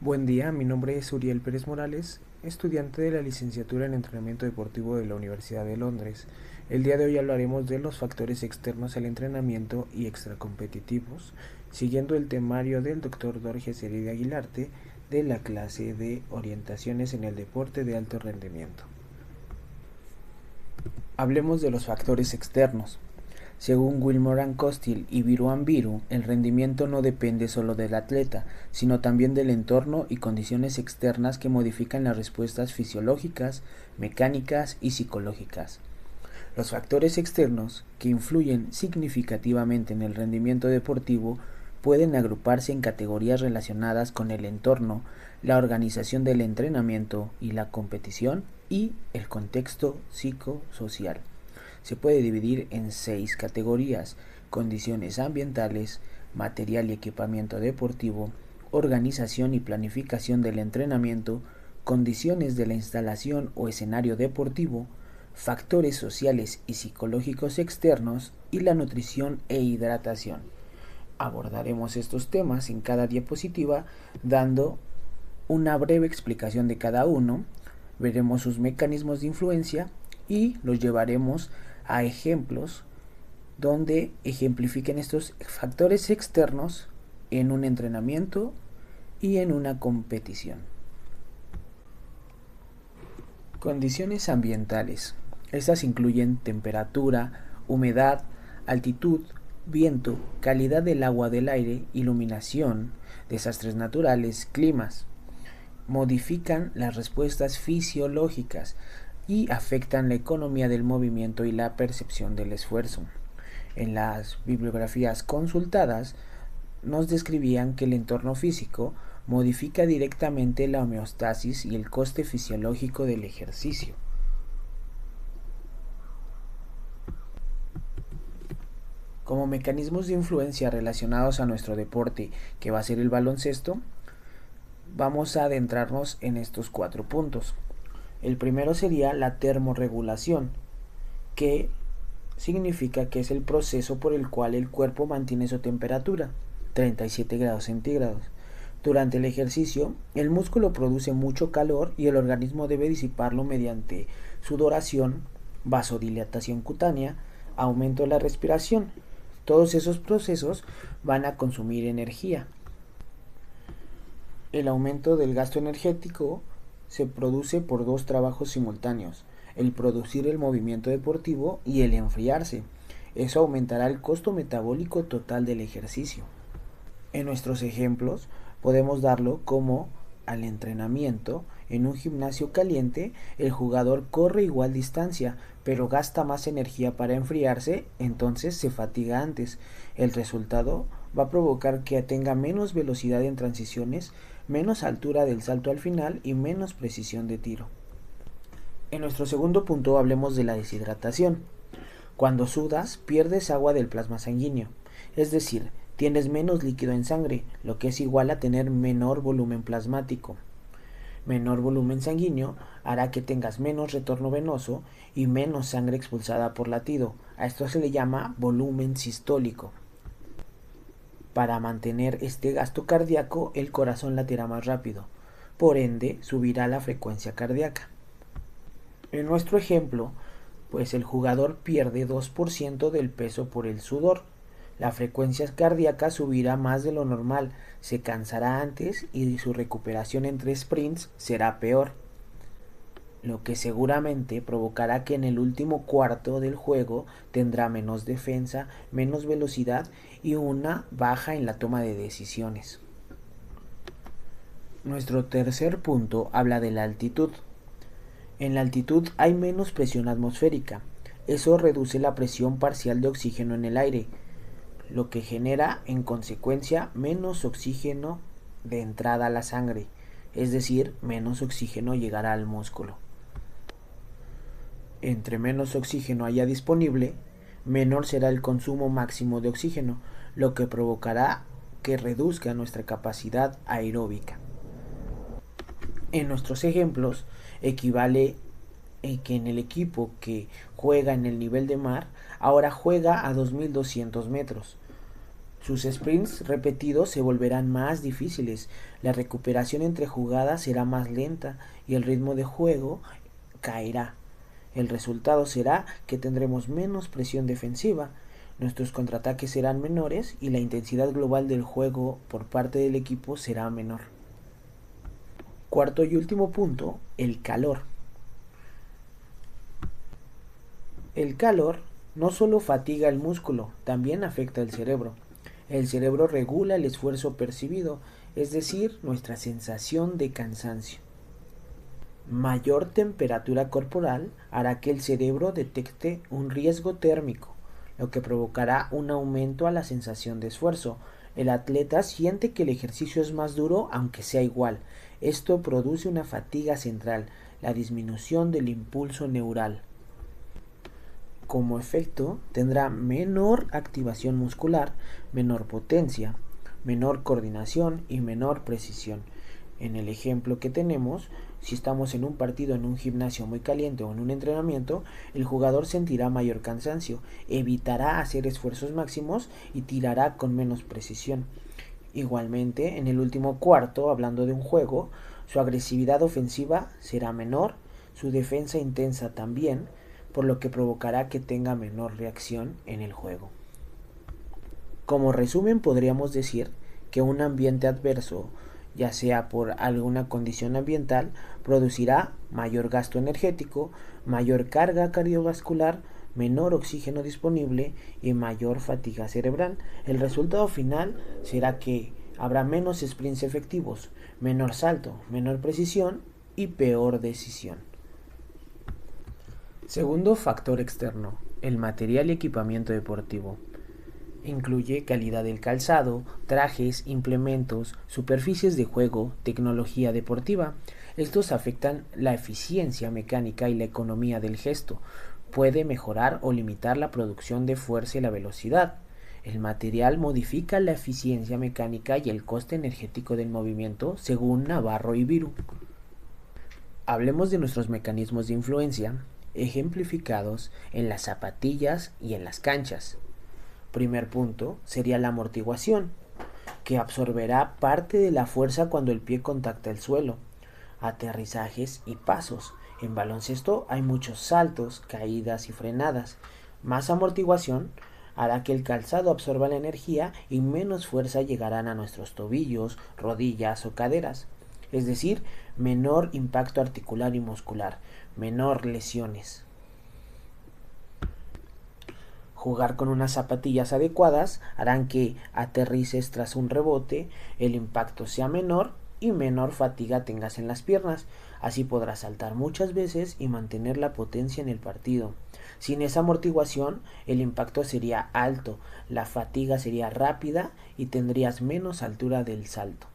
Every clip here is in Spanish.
Buen día, mi nombre es Uriel Pérez Morales, estudiante de la licenciatura en entrenamiento deportivo de la Universidad de Londres. El día de hoy hablaremos de los factores externos al entrenamiento y extracompetitivos, siguiendo el temario del Dr. Dorges Heredia Aguilarte de la clase de Orientaciones en el Deporte de Alto Rendimiento. Hablemos de los factores externos. Según Wilmoran Costil y Viruan Viru, el rendimiento no depende solo del atleta, sino también del entorno y condiciones externas que modifican las respuestas fisiológicas, mecánicas y psicológicas. Los factores externos, que influyen significativamente en el rendimiento deportivo, pueden agruparse en categorías relacionadas con el entorno, la organización del entrenamiento y la competición y el contexto psicosocial. Se puede dividir en 6 categorías: condiciones ambientales, material y equipamiento deportivo, organización y planificación del entrenamiento, condiciones de la instalación o escenario deportivo, factores sociales y psicológicos externos y la nutrición e hidratación. Abordaremos estos temas en cada diapositiva dando una breve explicación de cada uno, veremos sus mecanismos de influencia y los llevaremos a ejemplos donde ejemplifiquen estos factores externos en un entrenamiento y en una competición. Condiciones ambientales. Estas incluyen temperatura, humedad, altitud, viento, calidad del agua del aire, iluminación, desastres naturales, climas. Modifican las respuestas fisiológicas y afectan la economía del movimiento y la percepción del esfuerzo. En las bibliografías consultadas nos describían que el entorno físico modifica directamente la homeostasis y el coste fisiológico del ejercicio. Como mecanismos de influencia relacionados a nuestro deporte, que va a ser el baloncesto, vamos a adentrarnos en estos 4 puntos. El primero sería la termorregulación, que significa que es el proceso por el cual el cuerpo mantiene su temperatura, 37 grados centígrados. Durante el ejercicio, el músculo produce mucho calor y el organismo debe disiparlo mediante sudoración, vasodilatación cutánea, aumento de la respiración. Todos esos procesos van a consumir energía. El aumento del gasto energético se produce por 2 trabajos simultáneos: el producir el movimiento deportivo y el enfriarse. Eso aumentará el costo metabólico total del ejercicio. En nuestros ejemplos podemos darlo como al entrenamiento. En un gimnasio caliente, el jugador corre igual distancia, pero gasta más energía para enfriarse, entonces se fatiga antes. El resultado va a provocar que tenga menos velocidad en transiciones, menos altura del salto al final y menos precisión de tiro. En nuestro segundo punto hablemos de la deshidratación. Cuando sudas, pierdes agua del plasma sanguíneo, es decir, tienes menos líquido en sangre, lo que es igual a tener menor volumen plasmático. Menor volumen sanguíneo hará que tengas menos retorno venoso y menos sangre expulsada por latido. A esto se le llama volumen sistólico. Para mantener este gasto cardíaco, el corazón latirá más rápido, por ende subirá la frecuencia cardíaca. En nuestro ejemplo, pues el jugador pierde 2% del peso por el sudor. La frecuencia cardíaca subirá más de lo normal, se cansará antes y su recuperación entre sprints será peor, lo que seguramente provocará que en el último cuarto del juego tendrá menos defensa, menos velocidad y una baja en la toma de decisiones. Nuestro tercer punto habla de la altitud. En la altitud hay menos presión atmosférica. Eso reduce la presión parcial de oxígeno en el aire, lo que genera en consecuencia menos oxígeno de entrada a la sangre, es decir, menos oxígeno llegará al músculo. Entre menos oxígeno haya disponible, menor será el consumo máximo de oxígeno, lo que provocará que reduzca nuestra capacidad aeróbica. En nuestros ejemplos equivale que en el equipo que juega en el nivel de mar ahora juega a 2200 metros. Sus sprints repetidos se volverán más difíciles, la recuperación entre jugadas será más lenta y el ritmo de juego caerá. El resultado será que tendremos menos presión defensiva, nuestros contraataques serán menores y la intensidad global del juego por parte del equipo será menor. Cuarto y último punto, el calor. El calor no solo fatiga el músculo, también afecta el cerebro. El cerebro regula el esfuerzo percibido, es decir, nuestra sensación de cansancio. Mayor temperatura corporal hará que el cerebro detecte un riesgo térmico, lo que provocará un aumento a la sensación de esfuerzo. El atleta siente que el ejercicio es más duro aunque sea igual. Esto produce una fatiga central, la disminución del impulso neural. Como efecto, tendrá menor activación muscular, menor potencia, menor coordinación y menor precisión. En el ejemplo que tenemos, si estamos en un partido en un gimnasio muy caliente o en un entrenamiento, el jugador sentirá mayor cansancio, evitará hacer esfuerzos máximos y tirará con menos precisión. Igualmente, en el último cuarto, hablando de un juego, su agresividad ofensiva será menor, su defensa intensa también, por lo que provocará que tenga menor reacción en el juego. Como resumen, podríamos decir que un ambiente adverso, ya sea por alguna condición ambiental, producirá mayor gasto energético, mayor carga cardiovascular, menor oxígeno disponible y mayor fatiga cerebral. El resultado final será que habrá menos sprints efectivos, menor salto, menor precisión y peor decisión. Segundo factor externo, el material y equipamiento deportivo. Incluye calidad del calzado, trajes, implementos, superficies de juego, tecnología deportiva. Estos afectan la eficiencia mecánica y la economía del gesto. Puede mejorar o limitar la producción de fuerza y la velocidad. El material modifica la eficiencia mecánica y el coste energético del movimiento según Navarro y Viru. Hablemos de nuestros mecanismos de influencia, ejemplificados en las zapatillas y en las canchas. Primer punto sería la amortiguación, que absorberá parte de la fuerza cuando el pie contacta el suelo. Aterrizajes y pasos. En baloncesto hay muchos saltos, caídas y frenadas. Más amortiguación hará que el calzado absorba la energía y menos fuerza llegarán a nuestros tobillos, rodillas o caderas. Es decir, menor impacto articular y muscular, menor lesiones. Jugar con unas zapatillas adecuadas harán que aterrices tras un rebote, el impacto sea menor y menor fatiga tengas en las piernas. Así podrás saltar muchas veces y mantener la potencia en el partido. Sin esa amortiguación, el impacto sería alto, la fatiga sería rápida y tendrías menos altura del salto.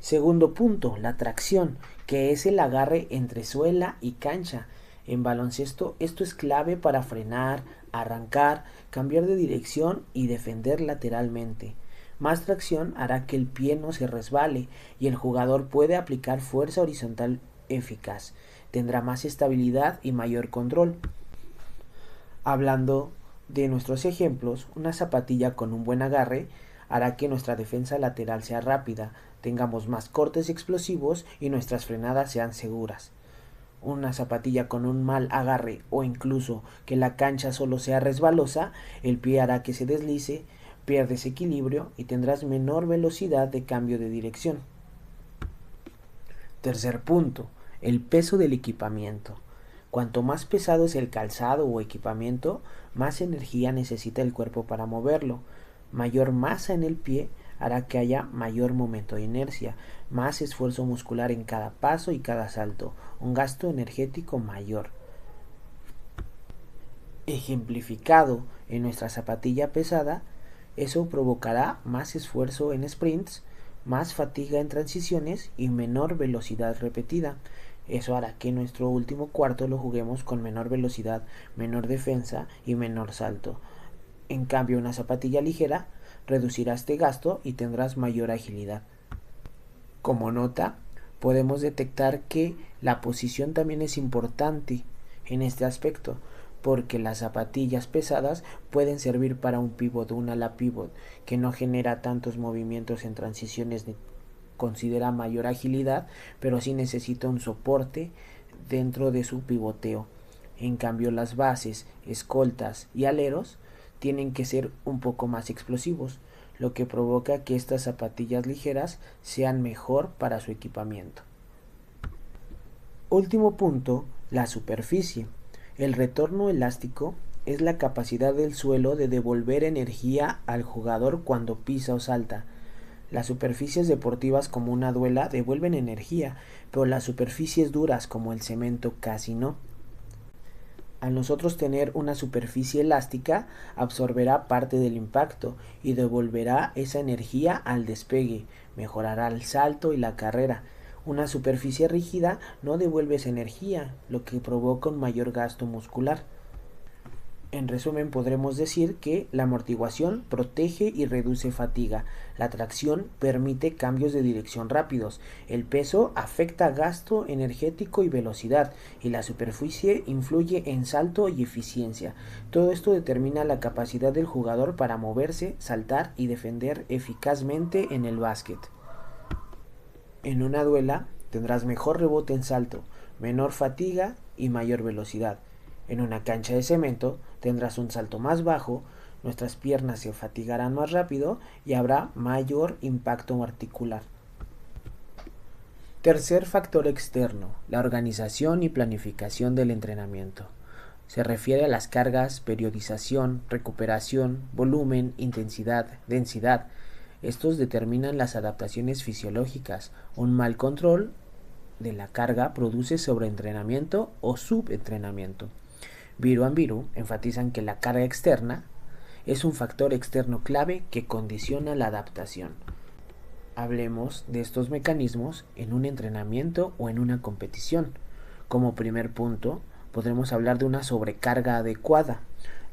Segundo punto, la tracción, que es el agarre entre suela y cancha. En baloncesto esto es clave para frenar, arrancar, cambiar de dirección y defender lateralmente. Más tracción hará que el pie no se resbale y el jugador puede aplicar fuerza horizontal eficaz. Tendrá más estabilidad y mayor control. Hablando de nuestros ejemplos, una zapatilla con un buen agarre hará que nuestra defensa lateral sea rápida, tengamos más cortes explosivos y nuestras frenadas sean seguras. Una zapatilla con un mal agarre o incluso que la cancha solo sea resbalosa, el pie hará que se deslice, pierdes equilibrio y tendrás menor velocidad de cambio de dirección. Tercer punto, el peso del equipamiento. Cuanto más pesado es el calzado o equipamiento, más energía necesita el cuerpo para moverlo. Mayor masa en el pie hará que haya mayor momento de inercia, más esfuerzo muscular en cada paso y cada salto, un gasto energético mayor. Ejemplificado en nuestra zapatilla pesada, eso provocará más esfuerzo en sprints, más fatiga en transiciones y menor velocidad repetida. Eso hará que nuestro último cuarto lo juguemos con menor velocidad, menor defensa y menor salto. En cambio, una zapatilla ligera reducirá este gasto y tendrás mayor agilidad. Como nota, podemos detectar que la posición también es importante en este aspecto, porque las zapatillas pesadas pueden servir para un pivot, un ala pivot, que no genera tantos movimientos en transiciones ni considera mayor agilidad, pero sí necesita un soporte dentro de su pivoteo. En cambio, las bases, escoltas y aleros tienen que ser un poco más explosivos, lo que provoca que estas zapatillas ligeras sean mejor para su equipamiento. Último punto, la superficie. El retorno elástico es la capacidad del suelo de devolver energía al jugador cuando pisa o salta. Las superficies deportivas como una duela devuelven energía, pero las superficies duras como el cemento casi no. Al nosotros tener una superficie elástica, absorberá parte del impacto y devolverá esa energía al despegue, mejorará el salto y la carrera. Una superficie rígida no devuelve esa energía, lo que provoca un mayor gasto muscular. En resumen, podremos decir que la amortiguación protege y reduce fatiga, la tracción permite cambios de dirección rápidos, el peso afecta gasto energético y velocidad, y la superficie influye en salto y eficiencia. Todo esto determina la capacidad del jugador para moverse, saltar y defender eficazmente en el básquet. En una duela tendrás mejor rebote en salto, menor fatiga y mayor velocidad. En una cancha de cemento tendrás un salto más bajo, nuestras piernas se fatigarán más rápido y habrá mayor impacto articular. Tercer factor externo, la organización y planificación del entrenamiento. Se refiere a las cargas, periodización, recuperación, volumen, intensidad, densidad. Estos determinan las adaptaciones fisiológicas. Un mal control de la carga produce sobreentrenamiento o subentrenamiento. Viru and Viru enfatizan que la carga externa es un factor externo clave que condiciona la adaptación. Hablemos de estos mecanismos en un entrenamiento o en una competición. Como primer punto, podremos hablar de una sobrecarga adecuada,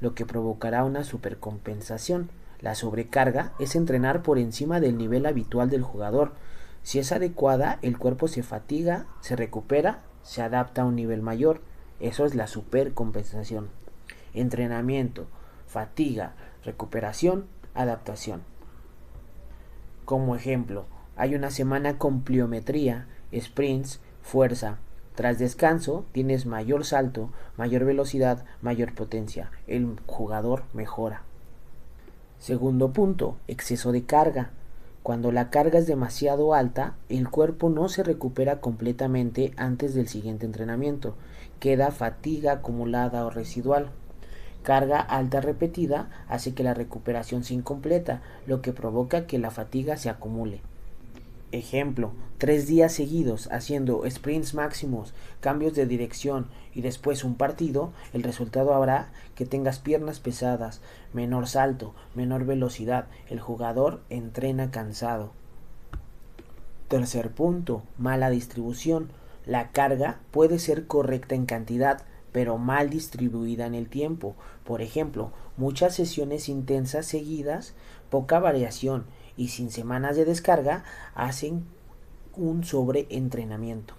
lo que provocará una supercompensación. La sobrecarga es entrenar por encima del nivel habitual del jugador. Si es adecuada, el cuerpo se fatiga, se recupera, se adapta a un nivel mayor. Eso es la supercompensación. Entrenamiento, fatiga, recuperación, adaptación. Como ejemplo, hay una semana con pliometría, sprints, fuerza. Tras descanso tienes mayor salto, mayor velocidad, mayor potencia. El jugador mejora. Segundo punto, exceso de carga. Cuando la carga es demasiado alta, el cuerpo no se recupera completamente antes del siguiente entrenamiento. Queda fatiga acumulada o residual. Carga alta repetida hace que la recuperación sea incompleta, lo que provoca que la fatiga se acumule. Ejemplo, 3 días seguidos haciendo sprints máximos, cambios de dirección y después un partido, el resultado habrá que tengas piernas pesadas, menor salto, menor velocidad, el jugador entrena cansado. Tercer punto, mala distribución. La carga puede ser correcta en cantidad, pero mal distribuida en el tiempo. Por ejemplo, muchas sesiones intensas seguidas, poca variación y sin semanas de descarga hacen un sobreentrenamiento.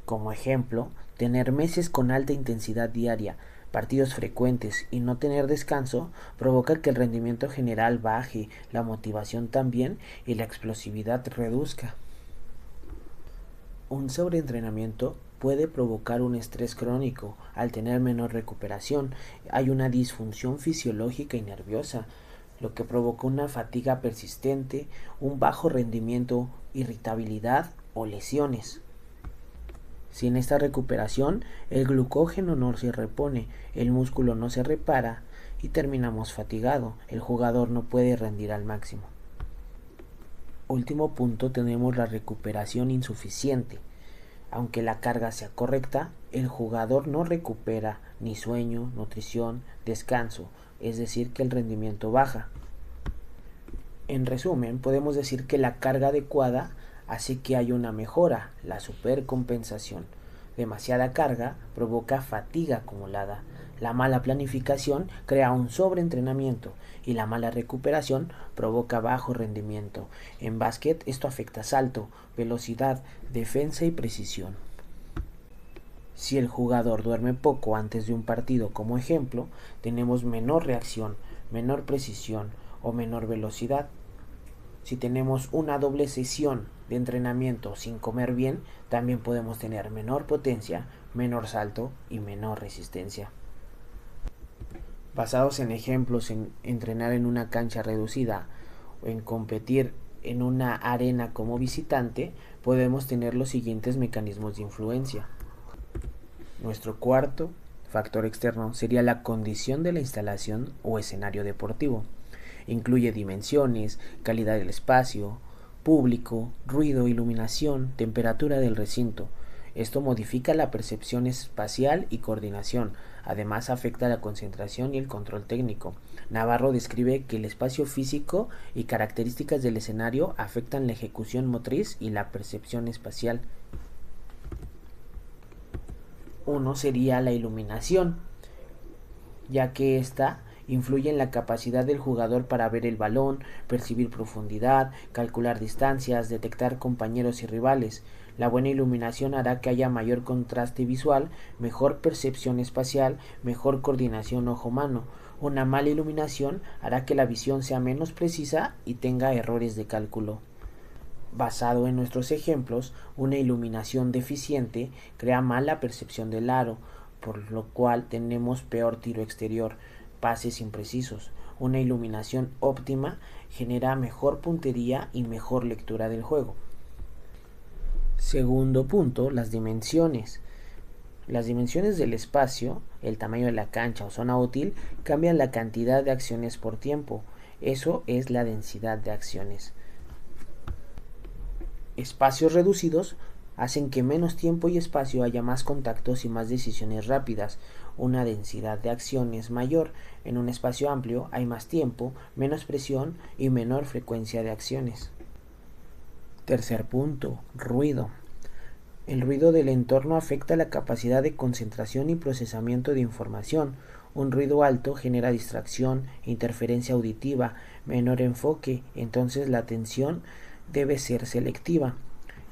Como ejemplo, tener meses con alta intensidad diaria, partidos frecuentes y no tener descanso provoca que el rendimiento general baje, la motivación también y la explosividad reduzca. Un sobreentrenamiento puede provocar un estrés crónico al tener menor recuperación. Hay una disfunción fisiológica y nerviosa, lo que provoca una fatiga persistente, un bajo rendimiento, irritabilidad o lesiones. Sin esta recuperación, el glucógeno no se repone, el músculo no se repara y terminamos fatigado. El jugador no puede rendir al máximo. Último punto, tenemos la recuperación insuficiente. Aunque la carga sea correcta, el jugador no recupera ni sueño, nutrición, descanso, es decir, que el rendimiento baja. En resumen, podemos decir que la carga adecuada hace que haya una mejora, la supercompensación. Demasiada carga provoca fatiga acumulada. La mala planificación crea un sobreentrenamiento y la mala recuperación provoca bajo rendimiento. En básquet esto afecta salto, velocidad, defensa y precisión. Si el jugador duerme poco antes de un partido, como ejemplo, tenemos menor reacción, menor precisión o menor velocidad. Si tenemos una doble sesión de entrenamiento sin comer bien, también podemos tener menor potencia, menor salto y menor resistencia. Basados en ejemplos en entrenar en una cancha reducida o en competir en una arena como visitante, podemos tener los siguientes mecanismos de influencia. Nuestro cuarto factor externo sería la condición de la instalación o escenario deportivo. Incluye dimensiones, calidad del espacio, público, ruido, iluminación, temperatura del recinto. Esto modifica la percepción espacial y coordinación. Además afecta la concentración y el control técnico. Navarro describe que el espacio físico y características del escenario afectan la ejecución motriz y la percepción espacial. Uno sería la iluminación, ya que ésta influye en la capacidad del jugador para ver el balón, percibir profundidad, calcular distancias, detectar compañeros y rivales. La buena iluminación hará que haya mayor contraste visual, mejor percepción espacial, mejor coordinación ojo-mano. Una mala iluminación hará que la visión sea menos precisa y tenga errores de cálculo. Basado en nuestros ejemplos, una iluminación deficiente crea mala percepción del aro, por lo cual tenemos peor tiro exterior, pases imprecisos. Una iluminación óptima genera mejor puntería y mejor lectura del juego. Segundo punto, las dimensiones. Las dimensiones del espacio, el tamaño de la cancha o zona útil, cambian la cantidad de acciones por tiempo. Eso es la densidad de acciones. Espacios reducidos hacen que menos tiempo y espacio haya más contactos y más decisiones rápidas. Una densidad de acciones mayor. En un espacio amplio hay más tiempo, menos presión y menor frecuencia de acciones. Tercer punto, ruido. El ruido del entorno afecta la capacidad de concentración y procesamiento de información. Un ruido alto genera distracción, interferencia auditiva, menor enfoque, entonces la atención debe ser selectiva.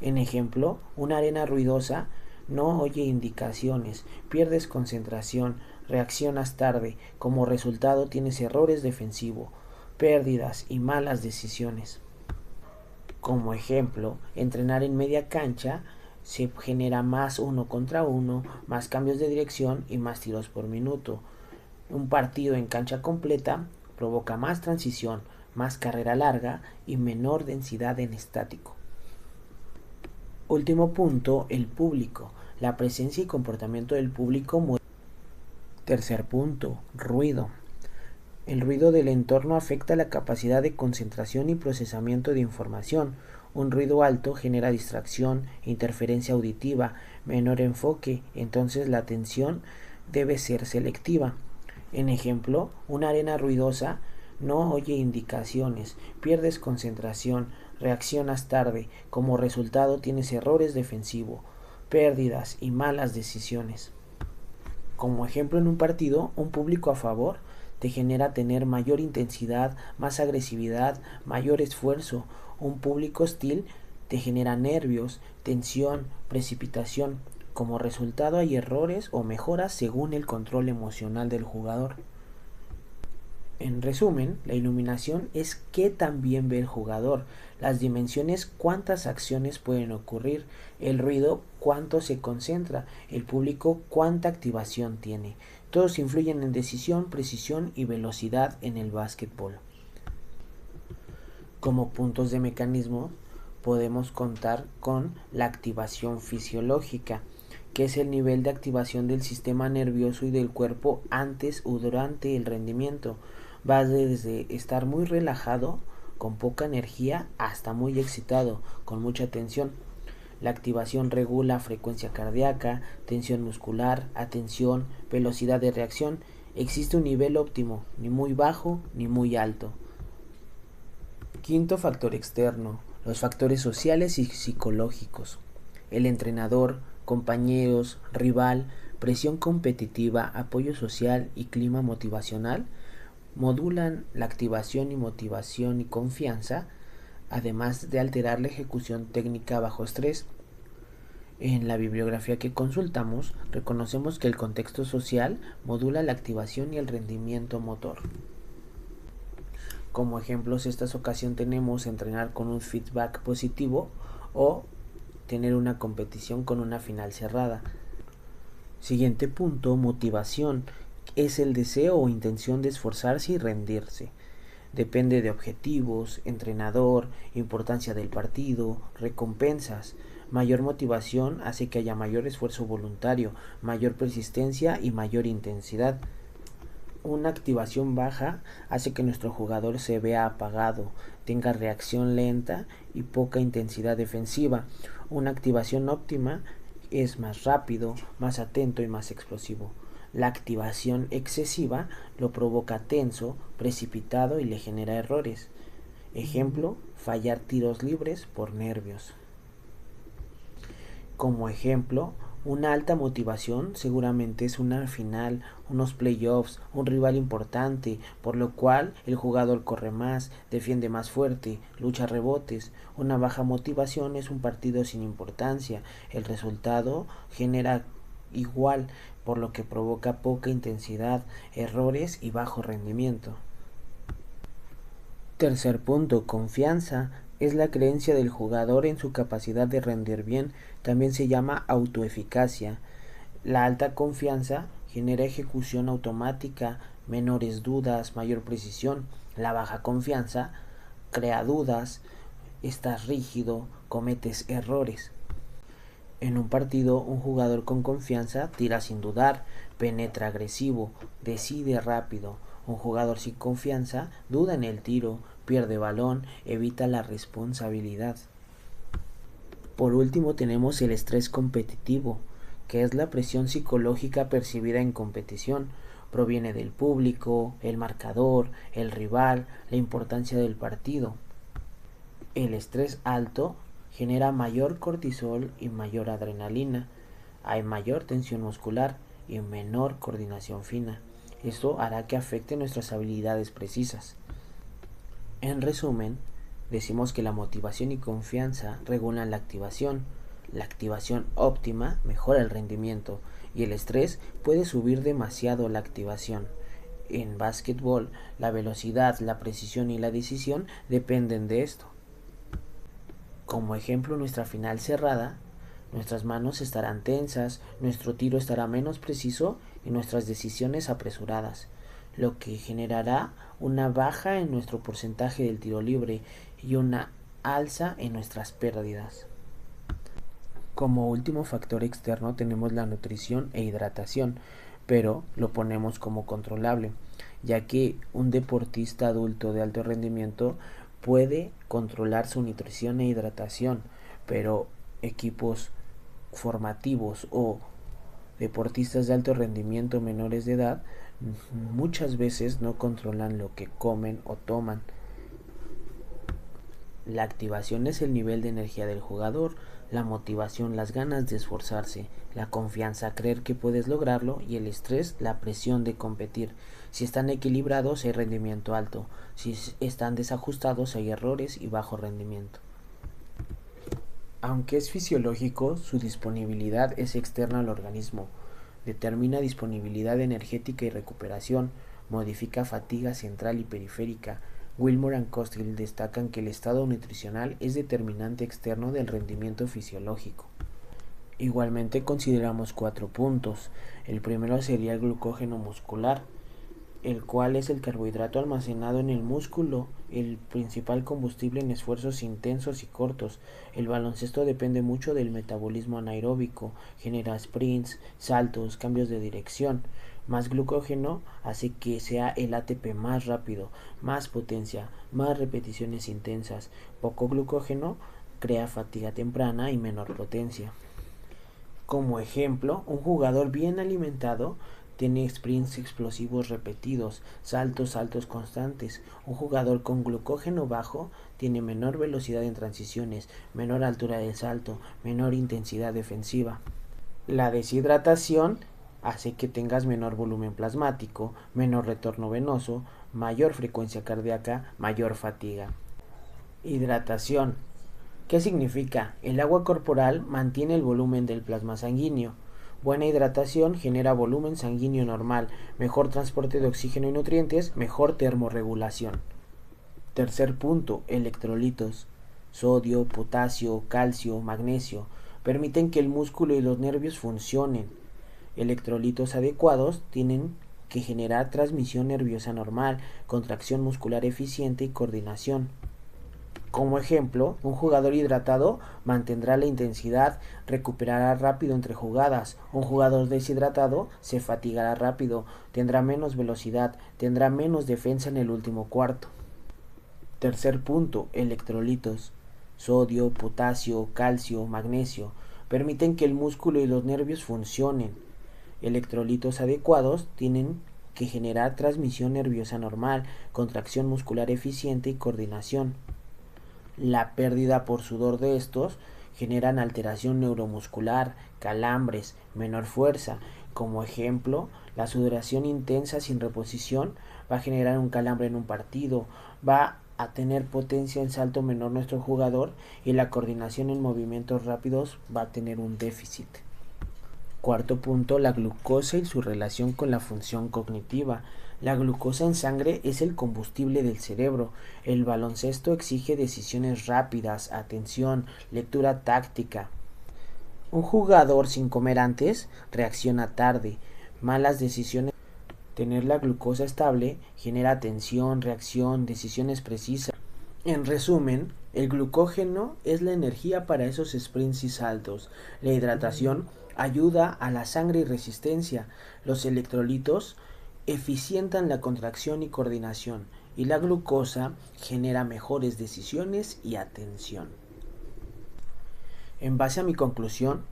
En ejemplo, una arena ruidosa no oye indicaciones, pierdes concentración, reaccionas tarde, como resultado tienes errores defensivos, pérdidas y malas decisiones. Como ejemplo, entrenar en media cancha se genera más 1 contra 1, más cambios de dirección y más tiros por minuto. Un partido en cancha completa provoca más transición, más carrera larga y menor densidad en estático. Último punto, el público. La presencia y comportamiento del público. Tercer punto, ruido. El ruido del entorno afecta la capacidad de concentración y procesamiento de información. Un ruido alto genera distracción, interferencia auditiva, menor enfoque, entonces la atención debe ser selectiva. En ejemplo, una arena ruidosa no oye indicaciones, pierdes concentración, reaccionas tarde, como resultado tienes errores defensivos, pérdidas y malas decisiones. Como ejemplo, en un partido, un público a favor te genera tener mayor intensidad, más agresividad, mayor esfuerzo. Un público hostil te genera nervios, tensión, precipitación. Como resultado hay errores o mejoras según el control emocional del jugador. En resumen, la iluminación es qué tan bien ve el jugador, las dimensiones cuántas acciones pueden ocurrir, el ruido cuánto se concentra, el público cuánta activación tiene. Todos influyen en decisión, precisión y velocidad en el básquetbol. Como puntos de mecanismo podemos contar con la activación fisiológica, que es el nivel de activación del sistema nervioso y del cuerpo antes o durante el rendimiento. Va desde estar muy relajado, con poca energía, hasta muy excitado, con mucha tensión. La activación regula frecuencia cardíaca, tensión muscular, atención, velocidad de reacción. Existe un nivel óptimo, ni muy bajo ni muy alto. Quinto factor externo, los factores sociales y psicológicos. El entrenador, compañeros, rival, presión competitiva, apoyo social y clima motivacional modulan la activación y motivación y confianza, además de alterar la ejecución técnica bajo estrés. En la bibliografía que consultamos, reconocemos que el contexto social modula la activación y el rendimiento motor. Como ejemplos, esta ocasión tenemos entrenar con un feedback positivo o tener una competición con una final cerrada. Siguiente punto, motivación. Es el deseo o intención de esforzarse y rendirse. Depende de objetivos, entrenador, importancia del partido, recompensas. Mayor motivación hace que haya mayor esfuerzo voluntario, mayor persistencia y mayor intensidad. Una activación baja hace que nuestro jugador se vea apagado, tenga reacción lenta y poca intensidad defensiva. Una activación óptima es más rápido, más atento y más explosivo. La activación excesiva lo provoca tenso, precipitado y le genera errores. Ejemplo, fallar tiros libres por nervios. Como ejemplo, una alta motivación seguramente es una final, unos playoffs, un rival importante, por lo cual el jugador corre más, defiende más fuerte, lucha rebotes. Una baja motivación es un partido sin importancia, el resultado genera igual, por lo que provoca poca intensidad, errores y bajo rendimiento. Tercer punto, confianza. Es la creencia del jugador en su capacidad de rendir bien, también se llama autoeficacia. La alta confianza genera ejecución automática, menores dudas, mayor precisión. La baja confianza crea dudas, estás rígido, cometes errores. En un partido, un jugador con confianza tira sin dudar, penetra agresivo, decide rápido. Un jugador sin confianza duda en el tiro, pierde balón, evita la responsabilidad. Por último tenemos el estrés competitivo, que es la presión psicológica percibida en competición. Proviene del público, el marcador, el rival, la importancia del partido. El estrés alto genera mayor cortisol y mayor adrenalina. Hay mayor tensión muscular y menor coordinación fina. Esto hará que afecte nuestras habilidades precisas. En resumen, decimos que la motivación y confianza regulan la activación. La activación óptima mejora el rendimiento y el estrés puede subir demasiado la activación. En básquetbol, la velocidad, la precisión y la decisión dependen de esto. Como ejemplo, nuestra final cerrada, nuestras manos estarán tensas, nuestro tiro estará menos preciso y nuestras decisiones apresuradas, lo que generará una baja en nuestro porcentaje del tiro libre y una alza en nuestras pérdidas. Como último factor externo tenemos la nutrición e hidratación, pero lo ponemos como controlable, ya que un deportista adulto de alto rendimiento puede controlar su nutrición e hidratación, pero equipos formativos o deportistas de alto rendimiento menores de edad muchas veces no controlan lo que comen o toman. La activación es el nivel de energía del jugador, la motivación, las ganas de esforzarse, la confianza, creer que puedes lograrlo y el estrés, la presión de competir. Si están equilibrados hay rendimiento alto, si están desajustados hay errores y bajo rendimiento. Aunque es fisiológico, su disponibilidad es externa al organismo. Determina disponibilidad energética y recuperación, modifica fatiga central y periférica. Wilmore y Costill destacan que el estado nutricional es determinante externo del rendimiento fisiológico. Igualmente consideramos 4 puntos. El primero sería el glucógeno muscular, el cual es el carbohidrato almacenado en el músculo, el principal combustible en esfuerzos intensos y cortos. El baloncesto depende mucho del metabolismo anaeróbico, genera sprints, saltos, cambios de dirección. Más glucógeno hace que sea el ATP más rápido, más potencia, más repeticiones intensas. Poco glucógeno crea fatiga temprana y menor potencia. Como ejemplo, un jugador bien alimentado tiene sprints explosivos repetidos, saltos altos constantes. Un jugador con glucógeno bajo tiene menor velocidad en transiciones, menor altura del salto, menor intensidad defensiva. La deshidratación hace que tengas menor volumen plasmático, menor retorno venoso, mayor frecuencia cardíaca, mayor fatiga. Hidratación. ¿Qué significa? El agua corporal mantiene el volumen del plasma sanguíneo. Buena hidratación genera volumen sanguíneo normal, mejor transporte de oxígeno y nutrientes, mejor termorregulación. Tercer punto, electrolitos. Sodio, potasio, calcio, magnesio permiten que el músculo y los nervios funcionen. Electrolitos adecuados tienen que generar transmisión nerviosa normal, contracción muscular eficiente y coordinación. Como ejemplo, un jugador hidratado mantendrá la intensidad, recuperará rápido entre jugadas. Un jugador deshidratado se fatigará rápido, tendrá menos velocidad, tendrá menos defensa en el último cuarto. Tercer punto, electrolitos. Sodio, potasio, calcio, magnesio permiten que el músculo y los nervios funcionen. Electrolitos adecuados tienen que generar transmisión nerviosa normal, contracción muscular eficiente y coordinación. La pérdida por sudor de estos generan alteración neuromuscular, calambres, menor fuerza. Como ejemplo, la sudoración intensa sin reposición va a generar un calambre en un partido, va a tener potencia en salto menor nuestro jugador y la coordinación en movimientos rápidos va a tener un déficit. Cuarto punto, la glucosa y su relación con la función cognitiva. La glucosa en sangre es el combustible del cerebro. El baloncesto exige decisiones rápidas, atención, lectura táctica. Un jugador sin comer antes reacciona tarde. Malas decisiones. Tener la glucosa estable genera atención, reacción, decisiones precisas. En resumen, el glucógeno es la energía para esos sprints y saltos. La hidratación ayuda a la sangre y resistencia. Los electrolitos eficientan la contracción y coordinación. Y la glucosa genera mejores decisiones y atención. En base a mi conclusión,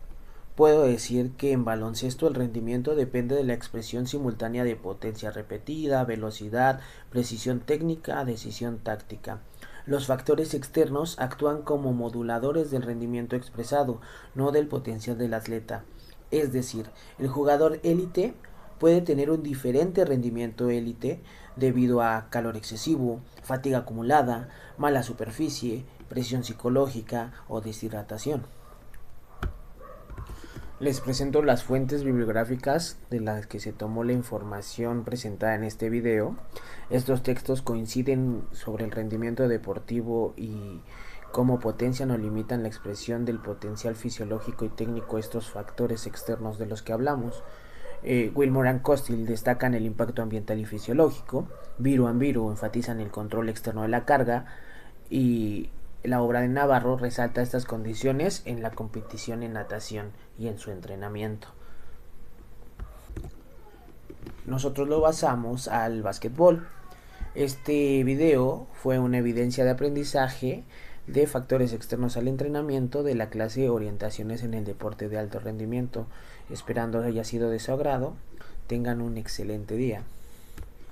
puedo decir que en baloncesto el rendimiento depende de la expresión simultánea de potencia repetida, velocidad, precisión técnica, decisión táctica. Los factores externos actúan como moduladores del rendimiento expresado, no del potencial del atleta. Es decir, el jugador élite puede tener un diferente rendimiento élite debido a calor excesivo, fatiga acumulada, mala superficie, presión psicológica o deshidratación. Les presento las fuentes bibliográficas de las que se tomó la información presentada en este video. Estos textos coinciden sobre el rendimiento deportivo y cómo potencian o limitan la expresión del potencial fisiológico y técnico estos factores externos de los que hablamos. Wilmore y Costil destacan el impacto ambiental y fisiológico. Viru y Viru enfatizan el control externo de la carga y la obra de Navarro resalta estas condiciones en la competición en natación y en su entrenamiento. Nosotros lo basamos al básquetbol. Este video fue una evidencia de aprendizaje de factores externos al entrenamiento de la clase Orientaciones en el deporte de alto rendimiento. Esperando haya sido de su agrado. Tengan un excelente día.